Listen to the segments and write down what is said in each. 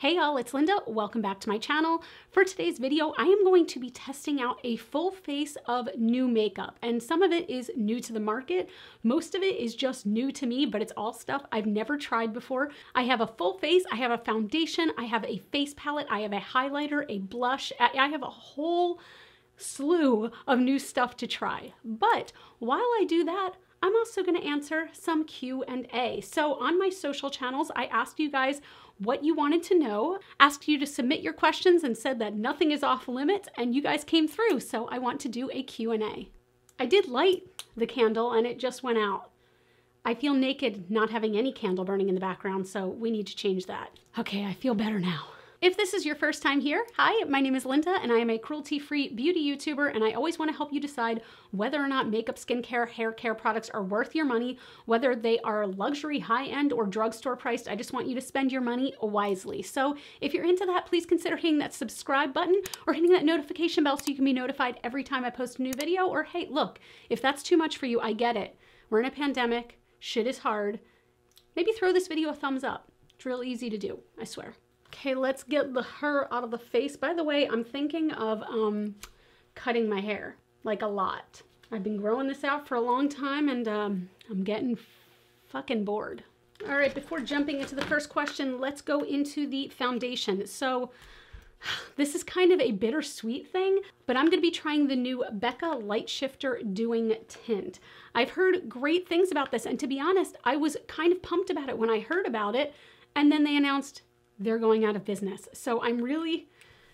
Hey y'all, it's Linda. Welcome back to my channel. For today's video, I am going to be testing out a full face of new makeup, and some of it is new to the market. Most of it is just new to me, but it's all stuff I've never tried before. I have a full face, I have a foundation, I have a face palette, I have a highlighter, a blush. I have a whole slew of new stuff to try. But while I do that, I'm also going to answer some Q&A. So on my social channels, I asked you guys what you wanted to know, asked you to submit your questions and said that nothing is off limits, and you guys came through, so I want to do a Q&A. I did light the candle and it just went out. I feel naked not having any candle burning in the background, so we need to change that. Okay, I feel better now. If this is your first time here, hi, my name is Linda and I am a cruelty-free beauty YouTuber, and I always want to help you decide whether or not makeup, skincare, hair care products are worth your money, whether they are luxury, high-end, or drugstore priced. I just want you to spend your money wisely. So if you're into that, please consider hitting that subscribe button or hitting that notification bell so you can be notified every time I post a new video. Or hey, look, if that's too much for you, I get it. We're in a pandemic, shit is hard. Maybe throw this video a thumbs up. It's real easy to do, I swear. Okay, let's get her out of the face. By the way, I'm thinking of cutting my hair, like a lot. I've been growing this out for a long time and I'm getting fucking bored. All right, before jumping into the first question, let's go into the foundation. So this is kind of a bittersweet thing, but I'm gonna be trying the new Becca Light Shifter Doing Tint. I've heard great things about this, and to be honest, I was kind of pumped about it when I heard about it, and then they announced they're going out of business. So I'm really,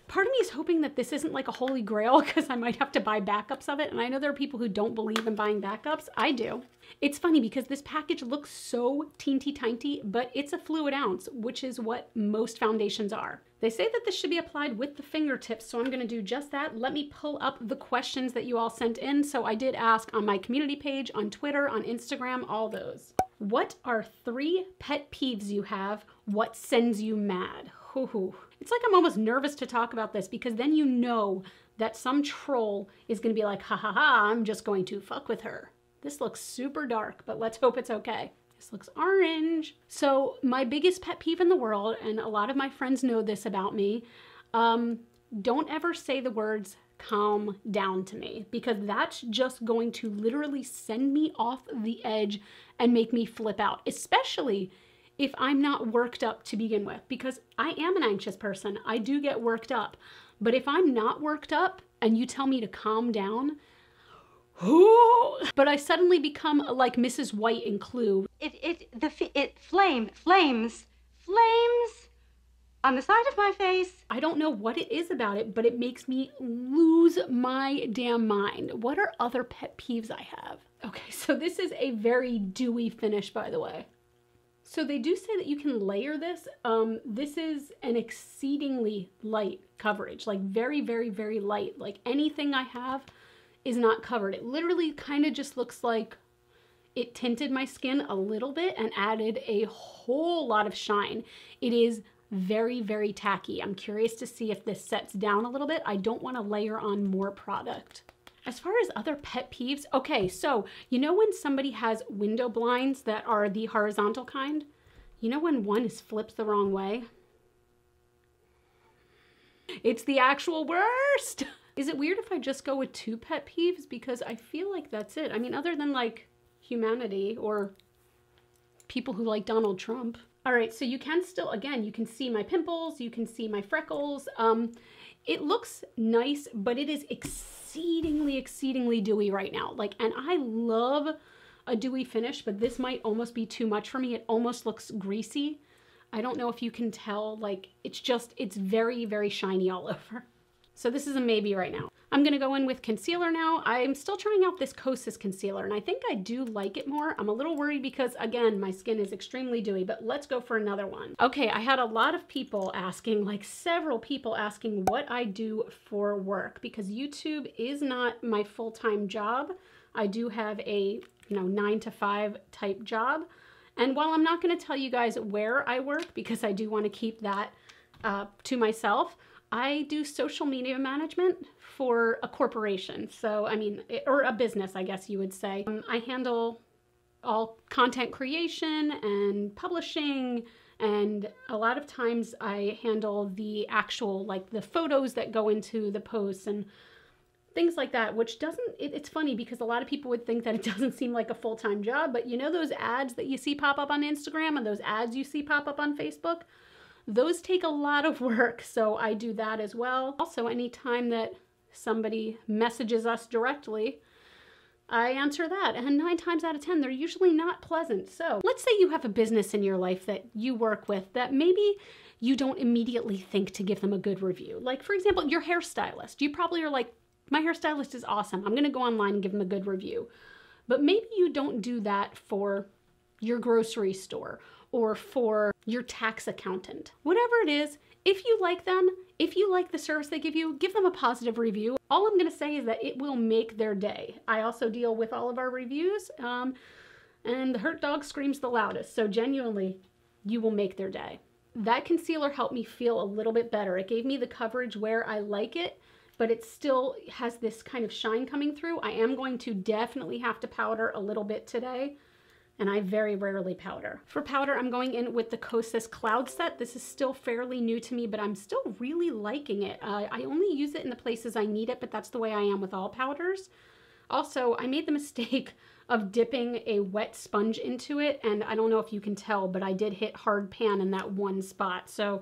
part of me is hoping that this isn't like a holy grail because I might have to buy backups of it. And I know there are people who don't believe in buying backups. I do. It's funny because this package looks so teensy tiny, but it's a fluid ounce, which is what most foundations are. They say that this should be applied with the fingertips, so I'm gonna do just that. Let me pull up the questions that you all sent in. So I did ask on my community page, on Twitter, on Instagram, all those. What are 3 pet peeves you have? What sends you mad? Hoo-hoo. It's like I'm almost nervous to talk about this because then you know that some troll is gonna be like, ha ha ha, I'm just going to fuck with her. This looks super dark, but let's hope it's okay. This looks orange. So my biggest pet peeve in the world, and a lot of my friends know this about me, don't ever say the words calm down to me, because that's just going to literally send me off the edge and make me flip out, especially if I'm not worked up to begin with, because I am an anxious person. I do get worked up, but if I'm not worked up and you tell me to calm down, but I suddenly become like Mrs. White in Clue. Flames on the side of my face. I don't know what it is about it, but it makes me lose my damn mind. What are other pet peeves I have? Okay, so this is a very dewy finish, by the way. So they do say that you can layer this. This is an exceedingly light coverage, like very, very, very light. Like anything I have is not covered. It literally kind of just looks like it tinted my skin a little bit and added a whole lot of shine. It is very, very tacky. I'm curious to see if this sets down a little bit. I don't want to layer on more product. As far as other pet peeves, okay, so you know when somebody has window blinds that are the horizontal kind? You know when one is flipped the wrong way? It's the actual worst. Is it weird if I just go with 2 pet peeves? Because I feel like that's it. I mean, other than like humanity or people who like Donald Trump. All right, so you can still, again, you can see my pimples, you can see my freckles. It looks nice, but it is exceedingly, exceedingly dewy right now. Like, and I love a dewy finish, but this might almost be too much for me. It almost looks greasy. I don't know if you can tell, like, it's very, very shiny all over. So this is a maybe right now. I'm gonna go in with concealer now. I'm still trying out this Kosas concealer, and I think I do like it more. I'm a little worried because, again, my skin is extremely dewy, but let's go for another one. Okay, I had a lot of people asking, like several people asking what I do for work, because YouTube is not my full-time job. I do have a 9 to 5 type job. And while I'm not gonna tell you guys where I work, because I do wanna keep that to myself, I do social media management for a corporation. So, I mean, or a business, I guess you would say. I handle all content creation and publishing, and a lot of times I handle the actual, like the photos that go into the posts and things like that, which it's funny because a lot of people would think that it doesn't seem like a full-time job, but you know those ads that you see pop up on Instagram and those ads you see pop up on Facebook? Those take a lot of work, so I do that as well. Also, anytime that somebody messages us directly, I answer that, and 9 times out of 10, they're usually not pleasant. So let's say you have a business in your life that you work with that maybe you don't immediately think to give them a good review. Like, for example, your hairstylist. You probably are like, my hairstylist is awesome. I'm gonna go online and give them a good review. But maybe you don't do that for your grocery store or for your tax accountant. Whatever it is, if you like them, if you like the service they give them a positive review. All I'm gonna say is that it will make their day. I also deal with all of our reviews, and the hurt dog screams the loudest. So genuinely, you will make their day. That concealer helped me feel a little bit better. It gave me the coverage where I like it, but it still has this kind of shine coming through. I am going to definitely have to powder a little bit today, and I very rarely powder. For powder, I'm going in with the Kosas Cloud Set. This is still fairly new to me, but I'm still really liking it. I only use it in the places I need it, but that's the way I am with all powders. Also, I made the mistake of dipping a wet sponge into it, and I don't know if you can tell, but I did hit hard pan in that one spot. So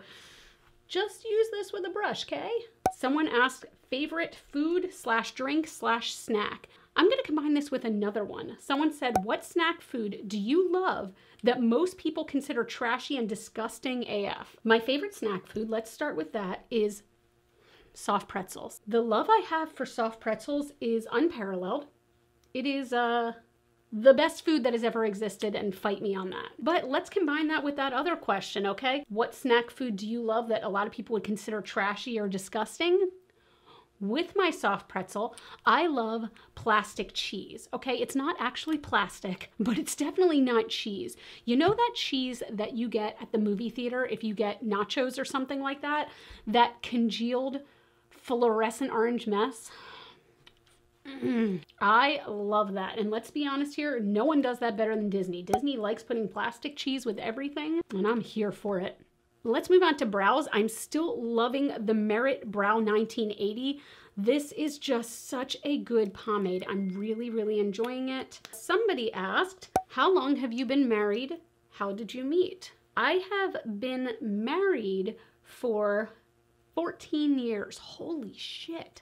just use this with a brush, okay? Someone asked favorite food/drink/snack. I'm gonna combine this with another one. Someone said, what snack food do you love that most people consider trashy and disgusting AF? My favorite snack food, let's start with that, is soft pretzels. The love I have for soft pretzels is unparalleled. It is the best food that has ever existed, and fight me on that. But let's combine that with that other question, okay? What snack food do you love that a lot of people would consider trashy or disgusting? With my soft pretzel, I love plastic cheese, okay? It's not actually plastic, but it's definitely not cheese. You know that cheese that you get at the movie theater if you get nachos or something like that? That congealed fluorescent orange mess? I love that. And let's be honest here, no one does that better than Disney. Disney likes putting plastic cheese with everything, and I'm here for it. Let's move on to brows. I'm still loving the Merit Brow 1980. This is just such a good pomade. I'm really, really enjoying it. Somebody asked, how long have you been married? How did you meet? I have been married for 14 years. Holy shit.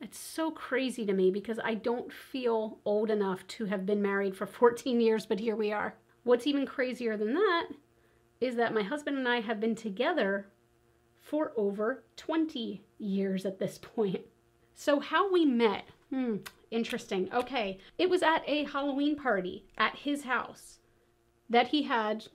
It's so crazy to me because I don't feel old enough to have been married for 14 years, but here we are. What's even crazier than that is that my husband and I have been together for over 20 years at this point. So how we met, interesting. Okay, it was at a Halloween party at his house that he had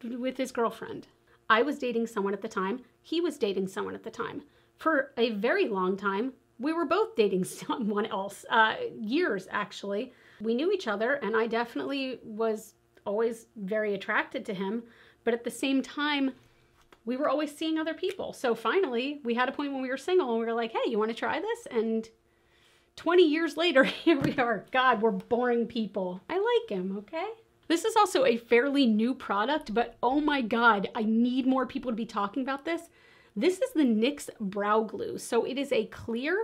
with his girlfriend. I was dating someone at the time. He was dating someone at the time. For a very long time, we were both dating someone else, years actually. We knew each other, and I definitely was always very attracted to him. But at the same time, we were always seeing other people. So finally, we had a point when we were single and we were like, hey, you want to try this? And 20 years later, here we are. God, we're boring people. I like him, okay? This is also a fairly new product, but oh my God, I need more people to be talking about this. This is the Nyx Brow Glue. So it is a clear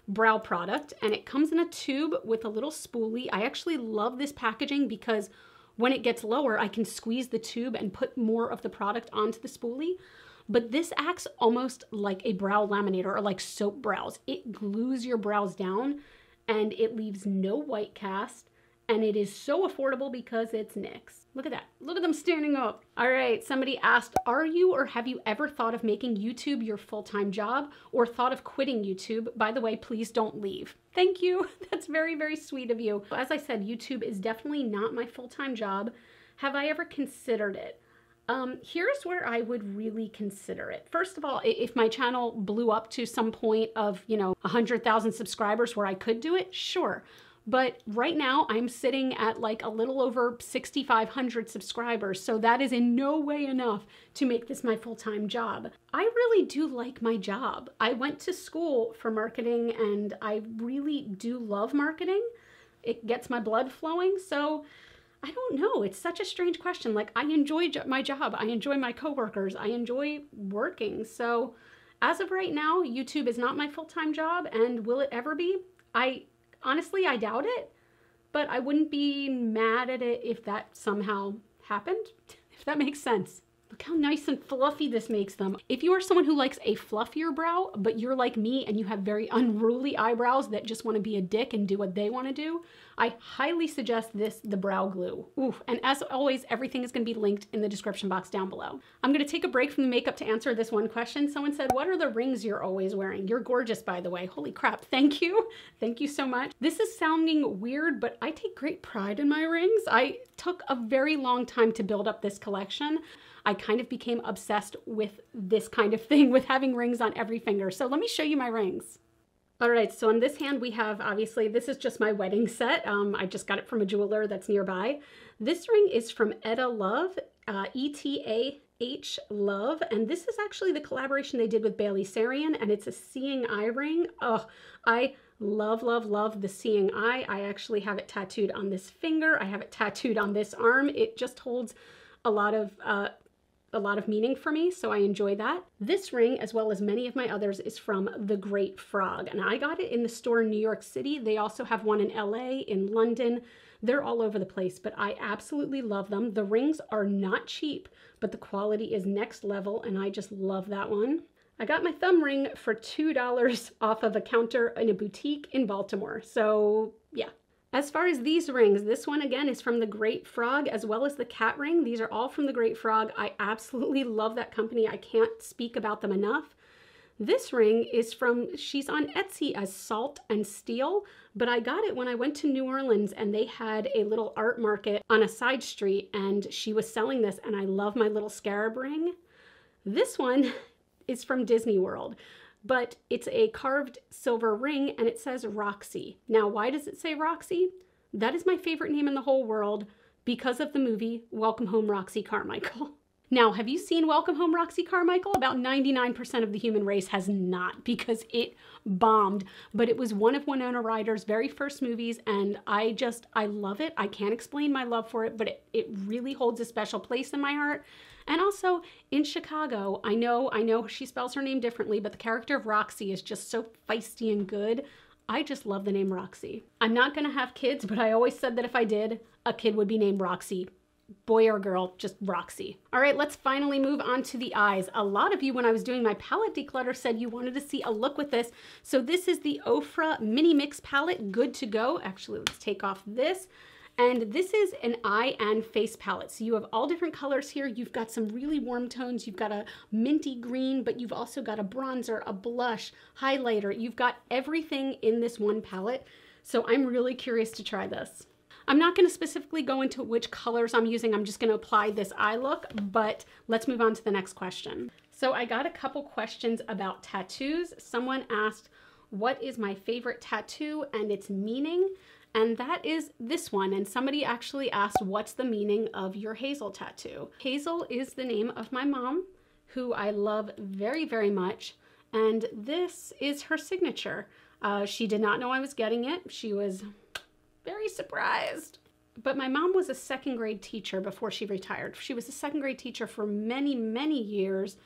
brow product, and it comes in a tube with a little spoolie. I actually love this packaging because when it gets lower, I can squeeze the tube and put more of the product onto the spoolie. But this acts almost like a brow laminator or like soap brows. It glues your brows down and it leaves no white cast. And it is so affordable because it's Nyx. Look at that. Look at them standing up. All right, somebody asked, are you or have you ever thought of making YouTube your full-time job or thought of quitting YouTube? By the way, please don't leave. Thank you. That's very, very sweet of you. As I said, YouTube is definitely not my full-time job. Have I ever considered it? Here's where I would really consider it. First of all, if my channel blew up to some point of, 100,000 subscribers where I could do it, sure. But right now I'm sitting at like a little over 6,500 subscribers. So that is in no way enough to make this my full-time job. I really do like my job. I went to school for marketing and I really do love marketing. It gets my blood flowing. So I don't know. It's such a strange question. Like, I enjoy my job. I enjoy my coworkers. I enjoy working. So as of right now, YouTube is not my full-time job. And will it ever be? Honestly, I doubt it. But I wouldn't be mad at it if that somehow happened, if that makes sense. Look how nice and fluffy this makes them. If you are someone who likes a fluffier brow, but you're like me and you have very unruly eyebrows that just want to be a dick and do what they want to do, I highly suggest the Brow Glue. Ooh, and as always, everything is going to be linked in the description box down below. I'm going to take a break from the makeup to answer this one question. Someone said, what are the rings you're always wearing? You're gorgeous, by the way. Holy crap. Thank you. Thank you so much. This is sounding weird, but I take great pride in my rings. I took a very long time to build up this collection. I kind of became obsessed with this kind of thing, with having rings on every finger. So let me show you my rings. All right, so on this hand, we have, obviously, this is just my wedding set. I just got it from a jeweler that's nearby. This ring is from Etta Love, E-T-A-H Love, and this is actually the collaboration they did with Bailey Sarian, and it's a seeing eye ring. Oh, I love, love, love the seeing eye. I actually have it tattooed on this finger. I have it tattooed on this arm. It just holds a lot of meaning for me, so I enjoy that. This ring, as well as many of my others, is from The Great Frog, and I got it in the store in New York City. They also have one in LA, in London. They're all over the place, but I absolutely love them. The rings are not cheap, but the quality is next level, and I just love that one. I got my thumb ring for $2 off of a counter in a boutique in Baltimore, so yeah. As far as these rings, this one again is from The Great Frog, as well as the cat ring. These are all from The Great Frog. I absolutely love that company. I can't speak about them enough. This ring is from, she's on Etsy as Salt and Steel, but I got it when I went to New Orleans and they had a little art market on a side street and she was selling this, and I love my little scarab ring. This one is from Disney World, but it's a carved silver ring and it says Roxy. Now, why does it say Roxy? That is my favorite name in the whole world because of the movie Welcome Home, Roxy Carmichael. Now, have you seen Welcome Home, Roxy Carmichael? About 99% of the human race has not, because it bombed, but it was one of Winona Ryder's very first movies, and I love it. I can't explain my love for it, but it really holds a special place in my heart. And also, in Chicago, I know she spells her name differently, but the character of Roxy is just so feisty and good. I just love the name Roxy. I'm not gonna have kids, but I always said that if I did, a kid would be named Roxy. Boy or girl, just Roxy. All right, let's finally move on to the eyes. A lot of you, when I was doing my palette declutter, said you wanted to see a look with this. So this is the Ofra Mini Mix palette, good to go. Actually, let's take off this. And this is an eye and face palette. So you have all different colors here. You've got some really warm tones. You've got a minty green, but you've also got a bronzer, a blush, highlighter. You've got everything in this one palette. So I'm really curious to try this. I'm not going to specifically go into which colors I'm using. I'm just going to apply this eye look, but let's move on to the next question. So I got a couple questions about tattoos. Someone asked, what is my favorite tattoo and its meaning? And that is this one. And somebody actually asked, what's the meaning of your Hazel tattoo? Hazel is the name of my mom, who I love very, very much. And this is her signature. She did not know I was getting it. She was very surprised. But my mom was a second grade teacher before she retired. She was a second grade teacher for many, many years.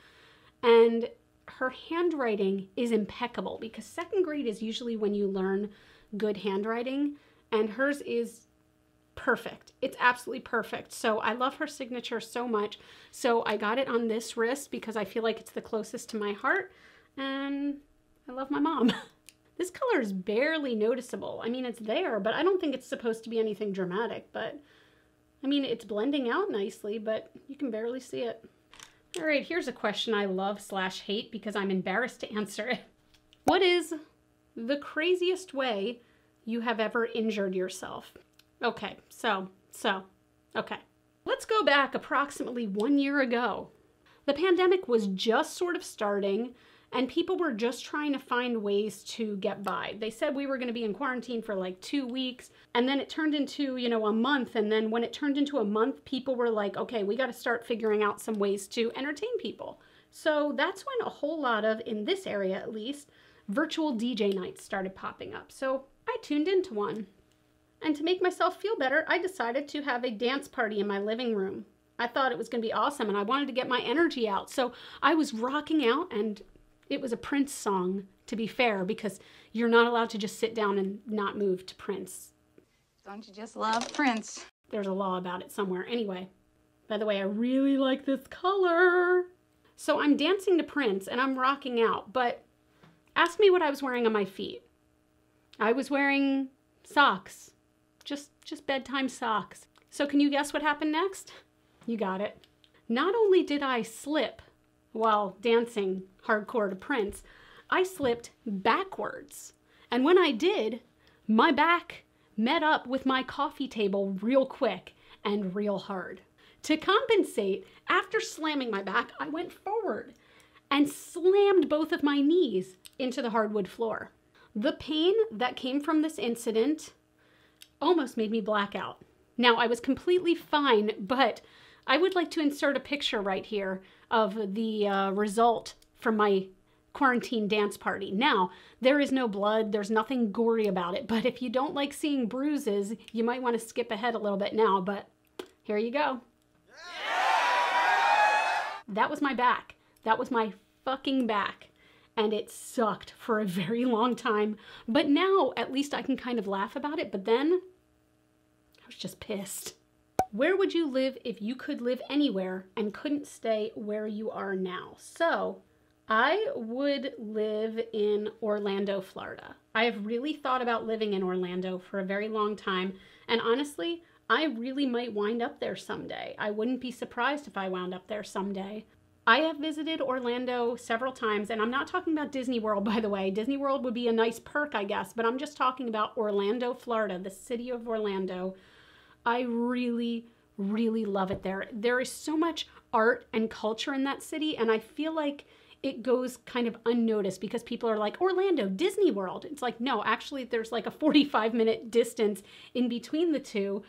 And her handwriting is impeccable because second grade is usually when you learn good handwriting, and hers is perfect. It's absolutely perfect. So I love her signature so much. So I got it on this wrist because I feel like it's the closest to my heart, and I love my mom. This color is barely noticeable. I mean, it's there, but I don't think it's supposed to be anything dramatic, but I mean, it's blending out nicely, but you can barely see it. All right, here's a question I love/hate because I'm embarrassed to answer it. What is the craziest way you have ever injured yourself? Okay, okay. Let's go back approximately 1 year ago. The pandemic was just sort of starting and people were just trying to find ways to get by. They said we were going to be in quarantine for like 2 weeks, and then it turned into, a month. And then when it turned into a month, people were like, okay, we got to start figuring out some ways to entertain people. So that's when a whole lot of, in this area at least, virtual DJ nights started popping up. So I tuned into one. And to make myself feel better, I decided to have a dance party in my living room. I thought it was going to be awesome and I wanted to get my energy out. So I was rocking out, and it was a Prince song, to be fair, because you're not allowed to just sit down and not move to Prince. Don't you just love Prince? There's a law about it somewhere. Anyway, by the way, I really like this color. So I'm dancing to Prince and I'm rocking out, but ask me what I was wearing on my feet. I was wearing socks, just bedtime socks. So can you guess what happened next? You got it. Not only did I slip while dancing hardcore to Prince, I slipped backwards. And when I did, my back met up with my coffee table real quick and real hard. To compensate, after slamming my back, I went forward and slammed both of my knees into the hardwood floor. The pain that came from this incident almost made me black out. Now, I was completely fine, but I would like to insert a picture right here of the result from my quarantine dance party. Now, there is no blood, there's nothing gory about it, but if you don't like seeing bruises, you might want to skip ahead a little bit now, but here you go. That was my back. That was my fucking back. And it sucked for a very long time. But now, at least I can kind of laugh about it. But then, I was just pissed. Where would you live if you could live anywhere and couldn't stay where you are now? So, I would live in Orlando, Florida. I have really thought about living in Orlando for a very long time. And honestly, I really might wind up there someday. I wouldn't be surprised if I wound up there someday. I have visited Orlando several times, and I'm not talking about Disney World, by the way. Disney World would be a nice perk, I guess, but I'm just talking about Orlando, Florida, the city of Orlando. I really, really love it there. There is so much art and culture in that city, and I feel like it goes kind of unnoticed because people are like, Orlando, Disney World. It's like, no, actually, there's like a 45-minute distance in between the two.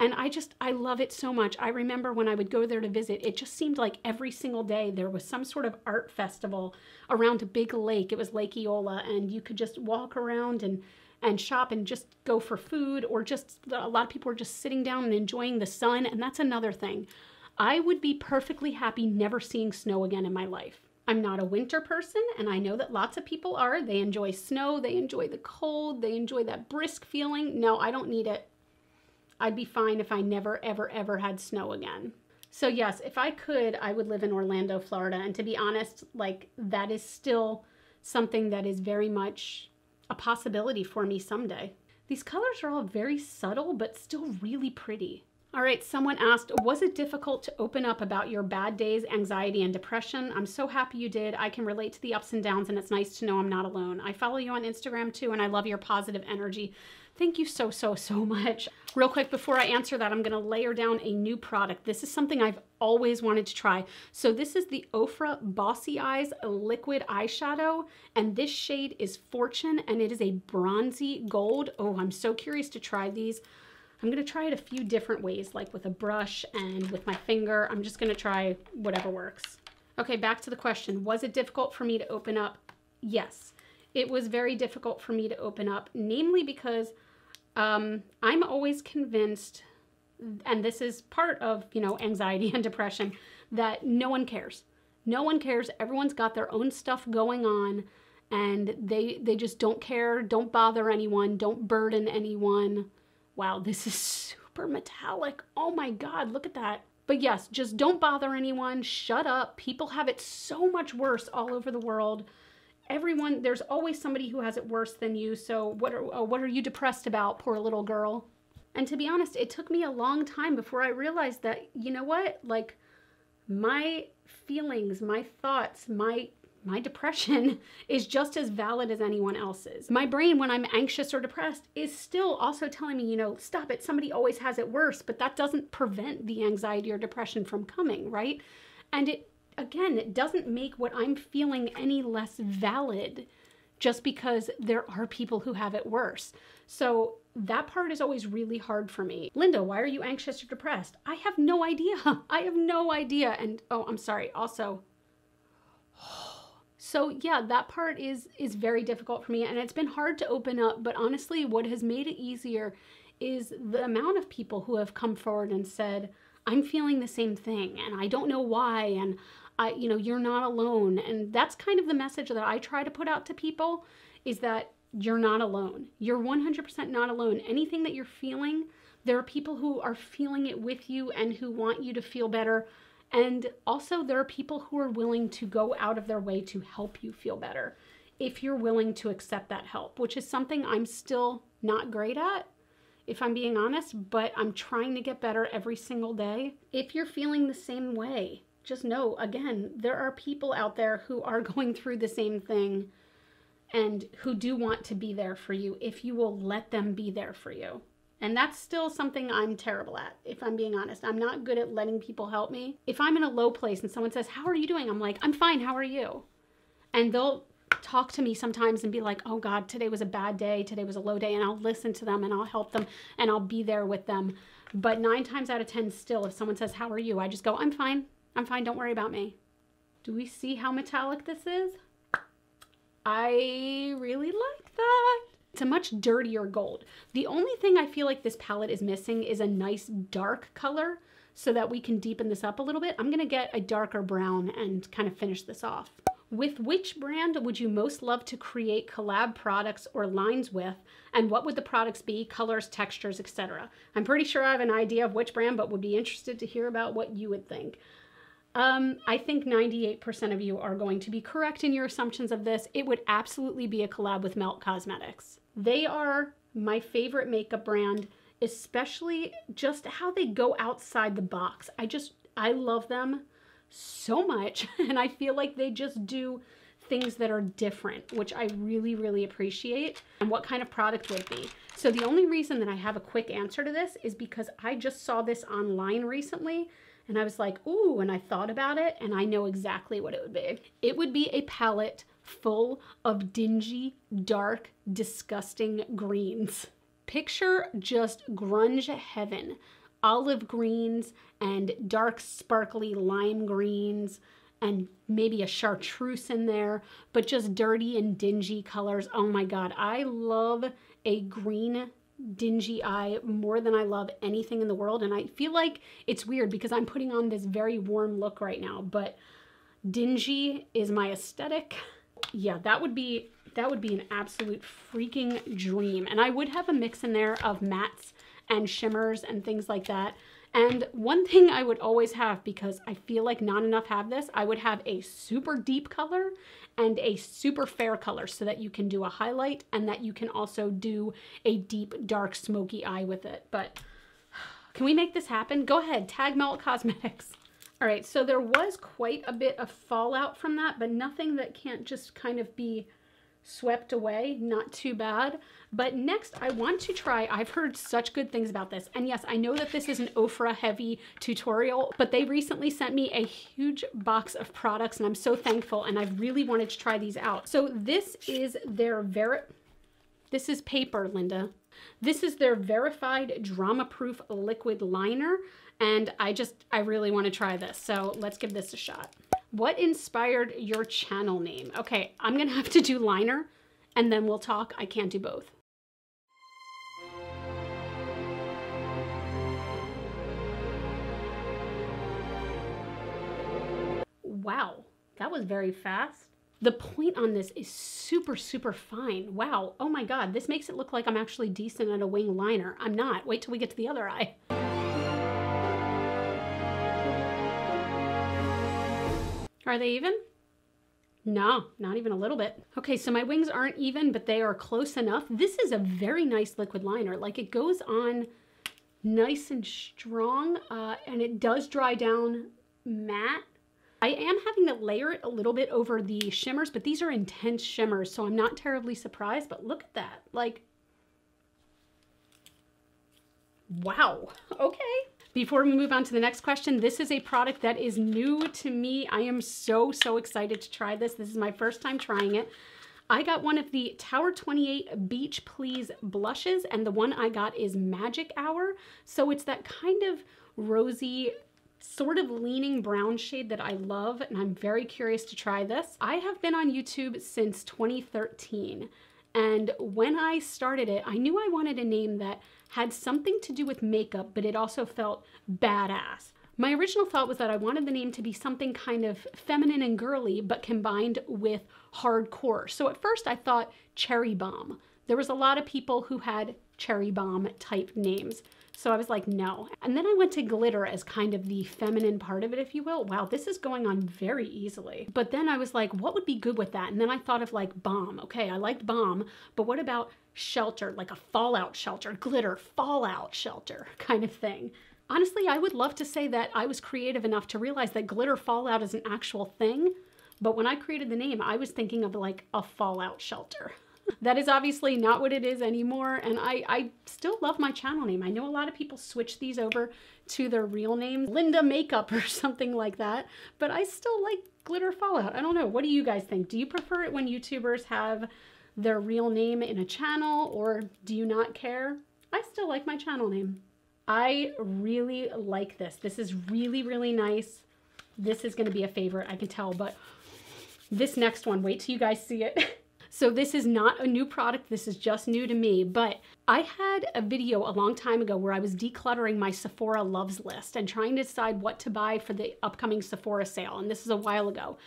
And I love it so much. I remember when I would go there to visit, it just seemed like every single day there was some sort of art festival around a big lake. It was Lake Eola, and you could just walk around and shop and just go for food, or just, a lot of people were just sitting down and enjoying the sun. And that's another thing. I would be perfectly happy never seeing snow again in my life. I'm not a winter person, and I know that lots of people are. They enjoy snow, they enjoy the cold, they enjoy that brisk feeling. No, I don't need it. I'd be fine if I never, ever, ever had snow again. So yes, if I could, I would live in Orlando, Florida. And to be honest, like, that is still something that is very much a possibility for me someday. These colors are all very subtle, but still really pretty. All right, someone asked, was it difficult to open up about your bad days, anxiety, and depression? I'm so happy you did. I can relate to the ups and downs, and it's nice to know I'm not alone. I follow you on Instagram too, and I love your positive energy. Thank you so, so, so much. Real quick, before I answer that, I'm gonna layer down a new product. This is something I've always wanted to try. So this is the Ofra Bossy Eyes Liquid Eyeshadow, and this shade is Fortune, and it is a bronzy gold. Oh, I'm so curious to try these. I'm gonna try it a few different ways, like with a brush and with my finger. I'm just gonna try whatever works. Okay, back to the question. Was it difficult for me to open up? Yes, it was very difficult for me to open up, namely because I'm always convinced, and this is part of, you know, anxiety and depression, that no one cares. No one cares. Everyone's got their own stuff going on, and they just don't care, don't bother anyone, don't burden anyone. Wow, this is super metallic. Oh my God, look at that. But yes, just don't bother anyone, shut up. People have it so much worse all over the world. Everyone, there's always somebody who has it worse than you. So what are you depressed about, poor little girl? And to be honest, it took me a long time before I realized that, you know what, like, my feelings, my thoughts, my depression is just as valid as anyone else's. My brain, when I'm anxious or depressed, is still also telling me, you know, stop it, somebody always has it worse, but that doesn't prevent the anxiety or depression from coming, right? And again, it doesn't make what I'm feeling any less valid just because there are people who have it worse. So that part is always really hard for me. Linda, why are you anxious or depressed? I have no idea. I have no idea. And oh, I'm sorry, also. So yeah, that part is very difficult for me, and it's been hard to open up, but honestly, what has made it easier is the amount of people who have come forward and said, I'm feeling the same thing and I don't know why, and you're not alone. And that's kind of the message that I try to put out to people, is that you're not alone. You're 100% not alone. Anything that you're feeling, there are people who are feeling it with you and who want you to feel better. And also there are people who are willing to go out of their way to help you feel better, if you're willing to accept that help, which is something I'm still not great at, if I'm being honest, but I'm trying to get better every single day. If you're feeling the same way, just know, again, there are people out there who are going through the same thing and who do want to be there for you if you will let them be there for you. And that's still something I'm terrible at, if I'm being honest. I'm not good at letting people help me. If I'm in a low place and someone says, how are you doing? I'm like, I'm fine, how are you? And they'll talk to me sometimes and be like, oh God, today was a bad day, today was a low day, and I'll listen to them and I'll help them and I'll be there with them. But 9 times out of 10 still, if someone says, how are you? I just go, I'm fine, don't worry about me. Do we see how metallic this is? I really like that. It's a much dirtier gold. The only thing I feel like this palette is missing is a nice dark color so that we can deepen this up a little bit. I'm gonna get a darker brown and kind of finish this off. With which brand would you most love to create collab products or lines with? And what would the products be? Colors, textures, etc. I'm pretty sure I have an idea of which brand, but would be interested to hear about what you would think. I think 98% of you are going to be correct in your assumptions of this. It would absolutely be a collab with Melt Cosmetics. They are my favorite makeup brand, especially just how they go outside the box. I love them so much, and I feel like they just do things that are different, which I really, really appreciate. And what kind of product would it be? So the only reason that I have a quick answer to this is because I just saw this online recently, and I was like, ooh, and I thought about it, and I know exactly what it would be. It would be a palette full of dingy, dark, disgusting greens. Picture just grunge heaven. Olive greens and dark, sparkly lime greens, and maybe a chartreuse in there, but just dirty and dingy colors. Oh my God, I love a green dingy eye more than I love anything in the world. And I feel like it's weird because I'm putting on this very warm look right now, but dingy is my aesthetic. Yeah, that would be an absolute freaking dream. And I would have a mix in there of mattes and shimmers and things like that. And one thing I would always have, because I feel like not enough have this, I would have a super deep color and a super fair color so that you can do a highlight and that you can also do a deep, dark, smoky eye with it. But can we make this happen? Go ahead, tag Melt Cosmetics. All right, so there was quite a bit of fallout from that, but nothing that can't just kind of be swept away. Not too bad. But next I want to try, I've heard such good things about this, and yes, I know that this is an Ofra heavy tutorial, but they recently sent me a huge box of products and I'm so thankful, and I've really wanted to try these out. So this is their this is paper, Linda. This is their verified drama-proof liquid liner, and I really want to try this, so let's give this a shot. What inspired your channel name? Okay, I'm gonna have to do liner and then we'll talk. I can't do both. Wow, that was very fast. The point on this is super, super fine. Wow, oh my God, this makes it look like I'm actually decent at a wing liner. I'm not. Wait till we get to the other eye. Are they even? No, not even a little bit. Okay, so my wings aren't even, but they are close enough. This is a very nice liquid liner. Like, it goes on nice and strong, and it does dry down matte. I am having to layer it a little bit over the shimmers, but these are intense shimmers, so I'm not terribly surprised, but look at that. Like, wow, okay. Before we move on to the next question, this is a product that is new to me. I am so, so excited to try this. This is my first time trying it. I got one of the Tower28 Beach Please blushes, and the one I got is Magic Hour. So it's that kind of rosy, sort of leaning brown shade that I love, and I'm very curious to try this. I have been on YouTube since 2013. And when I started it, I knew I wanted a name that had something to do with makeup, but it also felt badass. My original thought was that I wanted the name to be something kind of feminine and girly, but combined with hardcore. So at first I thought Cherry Bomb. There was a lot of people who had Cherry Bomb type names. So I was like, no. And then I went to glitter as kind of the feminine part of it, if you will. Wow, this is going on very easily. But then I was like, what would be good with that? And then I thought of like bomb. Okay, I liked bomb, but what about shelter, like a fallout shelter, glitter fallout shelter kind of thing? Honestly, I would love to say that I was creative enough to realize that glitter fallout is an actual thing. But when I created the name, I was thinking of like a fallout shelter. That is obviously not what it is anymore, and I still love my channel name. I know a lot of people switch these over to their real names, Linda Makeup or something like that, but I still like Glitter Fallout. I don't know. What do you guys think? Do you prefer it when YouTubers have their real name in a channel, or do you not care? I still like my channel name. I really like this. This is really, really nice. This is going to be a favorite, I can tell, but this next one, wait till you guys see it. So this is not a new product, this is just new to me, but I had a video a long time ago where I was decluttering my Sephora loves list and trying to decide what to buy for the upcoming Sephora sale, and this is a while ago.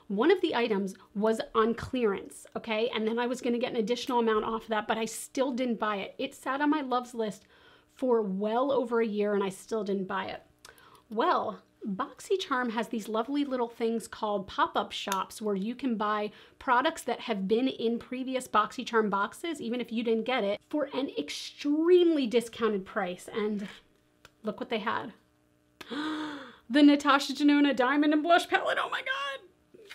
One of the items was on clearance, okay? And then I was gonna get an additional amount off of that, but I still didn't buy it. It sat on my loves list for well over a year and I still didn't buy it. Well, BoxyCharm has these lovely little things called pop-up shops where you can buy products that have been in previous BoxyCharm boxes, even if you didn't get it, for an extremely discounted price. And look what they had. The Natasha Denona Diamond and Blush Palette, oh my God.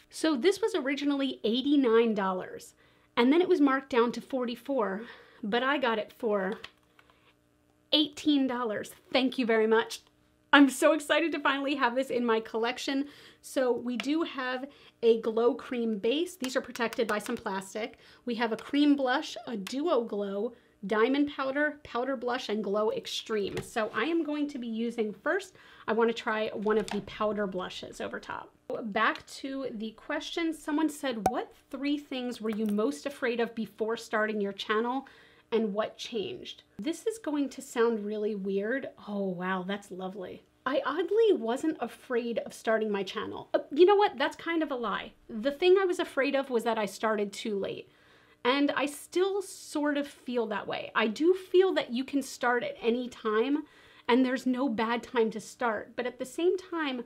So this was originally $89 and then it was marked down to $44, but I got it for $18. Thank you very much. I'm so excited to finally have this in my collection. So we do have a glow cream base. These are protected by some plastic. We have a cream blush, a duo glow, diamond powder, powder blush, and glow extreme. So I am going to be using first, I want to try one of the powder blushes over top. Back to the question, someone said, what 3 things were you most afraid of before starting your channel? And what changed? This is going to sound really weird. Oh, wow, that's lovely. I oddly wasn't afraid of starting my channel. You know what? That's kind of a lie. The thing I was afraid of was that I started too late. And I still sort of feel that way. I do feel that you can start at any time and there's no bad time to start. But at the same time,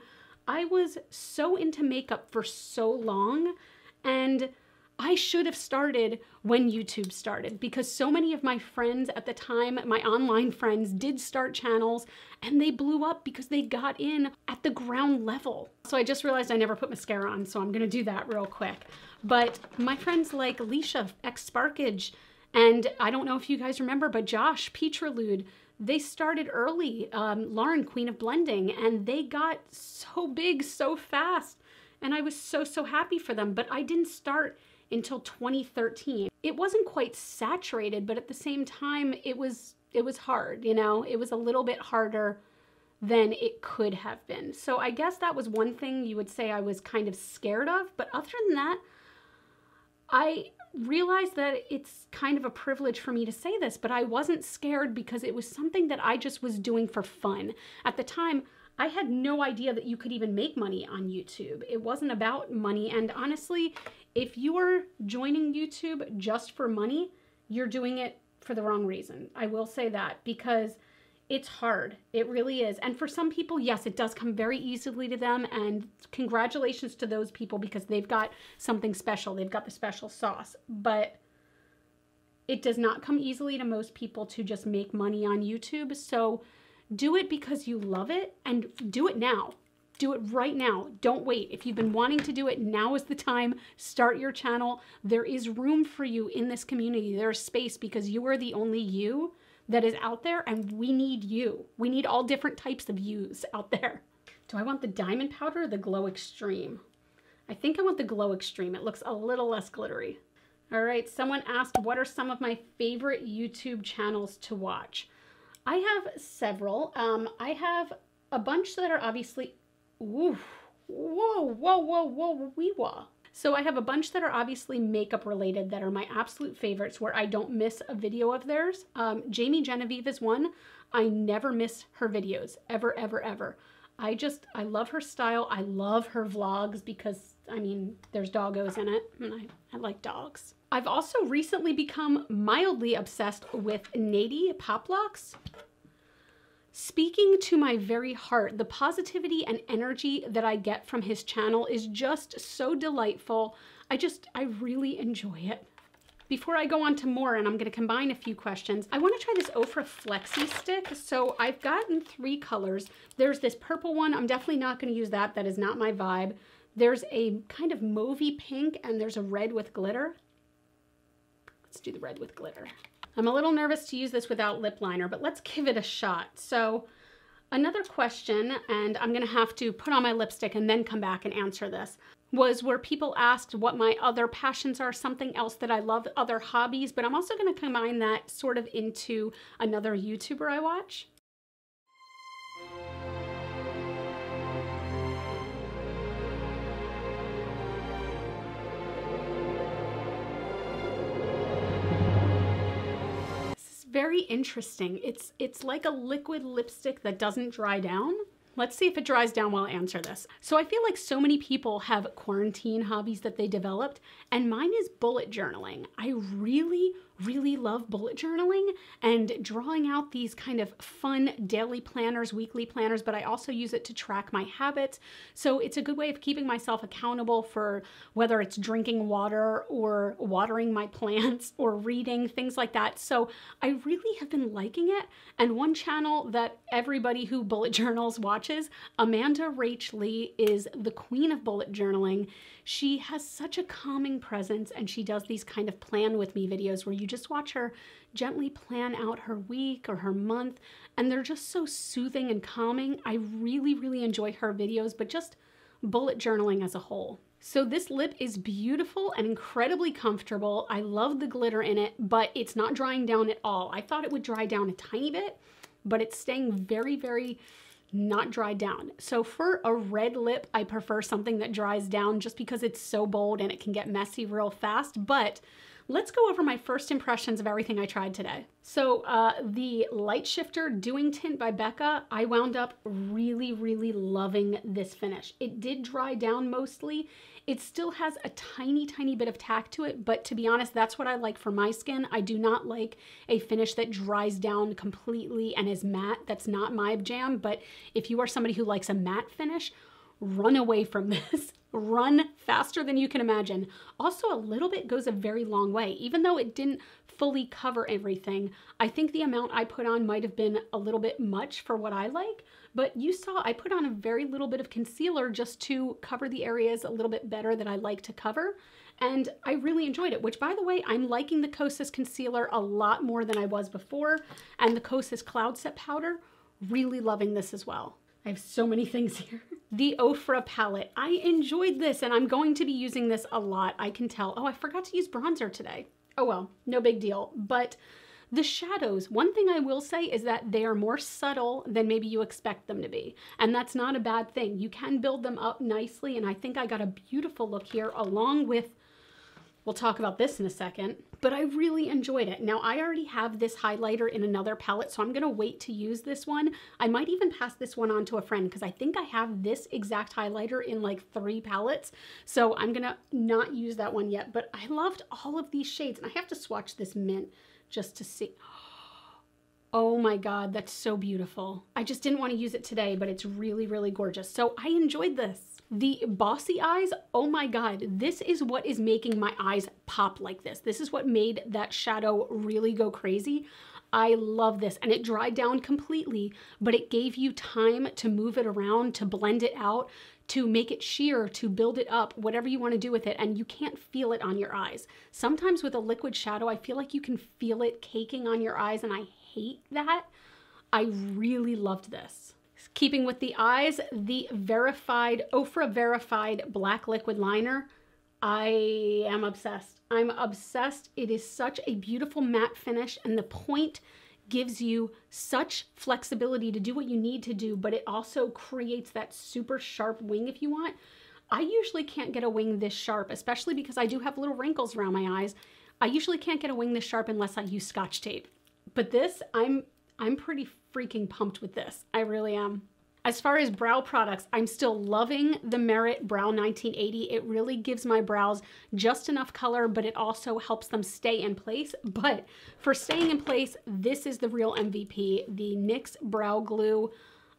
I was so into makeup for so long, and I should have started when YouTube started, because so many of my friends at the time, my online friends, did start channels and they blew up because they got in at the ground level. So I just realized I never put mascara on, so I'm gonna do that real quick. But my friends like Alicia, Sparkage, and I don't know if you guys remember, but Josh, Petralude, they started early, Lauren, Queen of Blending, and they got so big so fast. And I was so happy for them, but I didn't start until 2013. It wasn't quite saturated, but at the same time, it was hard, you know? It was a little bit harder than it could have been. So I guess that was one thing you would say I was kind of scared of, but other than that, I realized that it's kind of a privilege for me to say this, but I wasn't scared because it was something that I just was doing for fun. At the time, I had no idea that you could even make money on YouTube. It wasn't about money, and honestly, if you are joining YouTube just for money, you're doing it for the wrong reason. I will say that, because it's hard. It really is. And for some people, yes, it does come very easily to them, and congratulations to those people because they've got something special. They've got the special sauce. But it does not come easily to most people to just make money on YouTube. So do it because you love it, and do it now. Do it right now. Don't wait. If you've been wanting to do it, now is the time. Start your channel. There is room for you in this community. There's space because you are the only you that is out there, and we need you. We need all different types of yous out there. Do I want the diamond powder or the glow extreme? I think I want the glow extreme. It looks a little less glittery. All right, someone asked, what are some of my favorite YouTube channels to watch? I have several. I have a bunch that are obviously, ooh, whoa, wee-wah. So I have a bunch that are obviously makeup related that are my absolute favorites where I don't miss a video of theirs. Jamie Genevieve is one. I never miss her videos, ever, ever, ever. I love her style. I love her vlogs because, I mean, there's doggos in it and I like dogs. I've also recently become mildly obsessed with Nady Poplocks. Speaking to my very heart, the positivity and energy that I get from his channel is just so delightful. I really enjoy it. Before I go on to more, and I'm gonna combine a few questions, I wanna try this Ofra Flexi stick. So I've gotten 3 colors. There's this purple one. I'm definitely not gonna use that. That is not my vibe. There's a kind of mauvey pink, and there's a red with glitter. Let's do the red with glitter. I'm a little nervous to use this without lip liner, but let's give it a shot. So another question, and I'm gonna have to put on my lipstick and then come back and answer this, was where people asked what my other passions are, something else that I love, other hobbies, but I'm also gonna combine that sort of into another YouTuber I watch. Very interesting. It's like a liquid lipstick that doesn't dry down. Let's see if it dries down while I answer this. So I feel like so many people have quarantine hobbies that they developed, and mine is bullet journaling. I really love bullet journaling and drawing out these kind of fun daily planners, weekly planners, but I also use it to track my habits. So it's a good way of keeping myself accountable for whether it's drinking water or watering my plants or reading, things like that. So I really have been liking it. And one channel that everybody who bullet journals watches, Amanda Rach Lee, is the queen of bullet journaling. She has such a calming presence, and she does these kind of plan with me videos where you just watch her gently plan out her week or her month, and they're just so soothing and calming. I really enjoy her videos, but just bullet journaling as a whole. So this lip is beautiful and incredibly comfortable. I love the glitter in it, but it's not drying down at all. I thought it would dry down a tiny bit, but it's staying very not dried down. So for a red lip, I prefer something that dries down just because it's so bold and it can get messy real fast. But let's go over my first impressions of everything I tried today. So the Light Shifter Doing Tint by Becca, I wound up really loving this finish. It did dry down mostly. It still has a tiny bit of tack to it, but to be honest, that's what I like for my skin. I do not like a finish that dries down completely and is matte. That's not my jam, but if you are somebody who likes a matte finish, run away from this. Run faster than you can imagine. Also, a little bit goes a very long way. Even though it didn't fully cover everything, I think the amount I put on might have been a little bit much for what I like, but you saw I put on a very little bit of concealer just to cover the areas a little bit better that I like to cover, and I really enjoyed it, which by the way, I'm liking the Kosas concealer a lot more than I was before, and the Kosas Cloud Set Powder, really loving this as well. I have so many things here. The Ofra palette. I enjoyed this, and I'm going to be using this a lot. I can tell. Oh, I forgot to use bronzer today. Oh well, no big deal. But the shadows, one thing I will say is that they are more subtle than maybe you expect them to be. And that's not a bad thing. You can build them up nicely, and I think I got a beautiful look here along with, we'll talk about this in a second, but I really enjoyed it. Now, I already have this highlighter in another palette, so I'm gonna wait to use this one. I might even pass this one on to a friend because I think I have this exact highlighter in like 3 palettes. So I'm gonna not use that one yet, but I loved all of these shades, and I have to swatch this mint just to see. Oh my God, that's so beautiful. I just didn't want to use it today, but it's really gorgeous. So I enjoyed this. The Bossy eyes, oh my God, this is what is making my eyes pop like this. This is what made that shadow really go crazy. I love this, and it dried down completely, but it gave you time to move it around, to blend it out, to make it sheer, to build it up, whatever you want to do with it, and you can't feel it on your eyes. Sometimes with a liquid shadow, I feel like you can feel it caking on your eyes, and I hate that. I really loved this. Keeping with the eyes, the Ofra Verified Black Liquid Liner. I am obsessed. I'm obsessed. It is such a beautiful matte finish, and the point gives you such flexibility to do what you need to do, but it also creates that super sharp wing if you want. I usually can't get a wing this sharp, especially because I do have little wrinkles around my eyes. I usually can't get a wing this sharp unless I use Scotch tape. But this, I'm pretty freaking pumped with this. I really am. As far as brow products, I'm still loving the Merit Brow 1980. It really gives my brows just enough color, but it also helps them stay in place. But for staying in place, this is the real MVP, the NYX Brow Glue.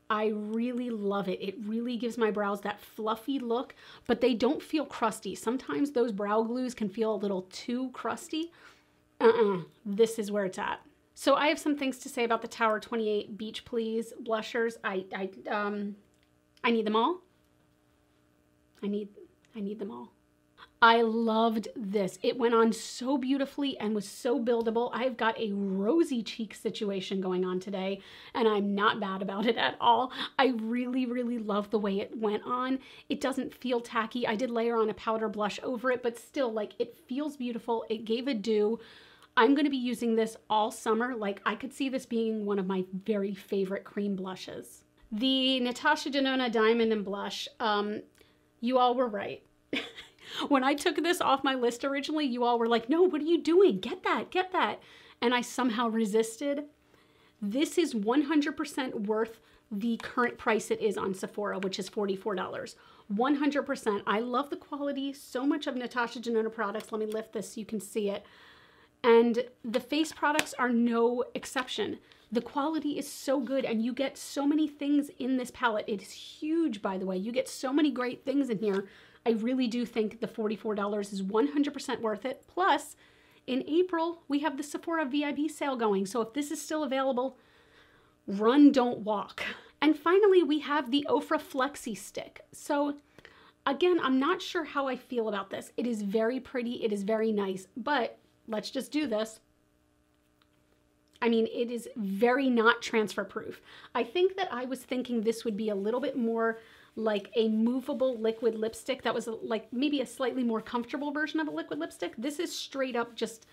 I really love it. It really gives my brows that fluffy look, but they don't feel crusty. Sometimes those brow glues can feel a little too crusty. This is where it's at. So I have some things to say about the Tower28 Beach Please blushers. I need them all. I need them all. I loved this. It went on so beautifully and was so buildable. I've got a rosy cheek situation going on today, and I'm not bad about it at all. I really, really love the way it went on. It doesn't feel tacky. I did layer on a powder blush over it, but still, like, it feels beautiful. It gave a dew. I'm going to be using this all summer. Like, I could see this being one of my very favorite cream blushes. The Natasha Denona Diamond and Blush, you all were right. When I took this off my list originally, you all were like, no, what are you doing? Get that, get that. And I somehow resisted. This is 100% worth the current price it is on Sephora, which is $44. 100%. I love the quality so much of Natasha Denona products. Let me lift this so you can see it. And the face products are no exception. The quality is so good, and you get so many things in this palette. It is huge, by the way. You get so many great things in here. I really do think the $44 is 100% worth it. Plus, in April, we have the Sephora VIB sale going. So if this is still available, run, don't walk. And finally, we have the Ofra Flexi stick. So again, I'm not sure how I feel about this. It is very pretty. It is very nice, but let's just do this. I mean, it is very not transfer proof. I think that I was thinking this would be a little bit more like a movable liquid lipstick that was like maybe a slightly more comfortable version of a liquid lipstick. This is straight up just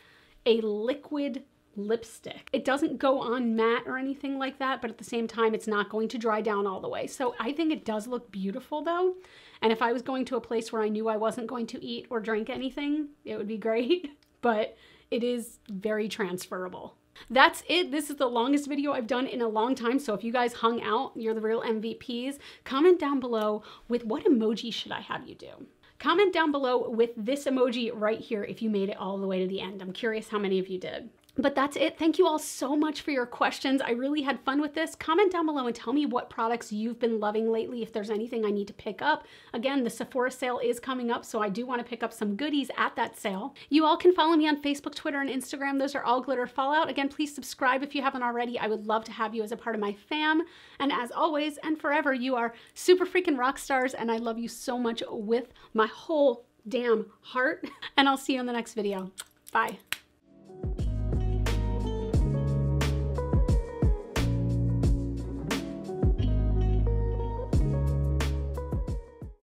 a liquid lipstick. It doesn't go on matte or anything like that, but at the same time, it's not going to dry down all the way. So I think it does look beautiful though. And if I was going to a place where I knew I wasn't going to eat or drink anything, it would be great, but it is very transferable. That's it. This is the longest video I've done in a long time. So if you guys hung out, you're the real MVPs. Comment down below with what emoji should I have you do. Comment down below with this emoji right here if you made it all the way to the end. I'm curious how many of you did. But that's it. Thank you all so much for your questions. I really had fun with this. Comment down below and tell me what products you've been loving lately, if there's anything I need to pick up. Again, the Sephora sale is coming up, so I do want to pick up some goodies at that sale. You all can follow me on Facebook, Twitter, and Instagram. Those are all GlitterFallout. Again, please subscribe if you haven't already. I would love to have you as a part of my fam. And as always and forever, you are super freaking rock stars, and I love you so much with my whole damn heart. And I'll see you in the next video. Bye.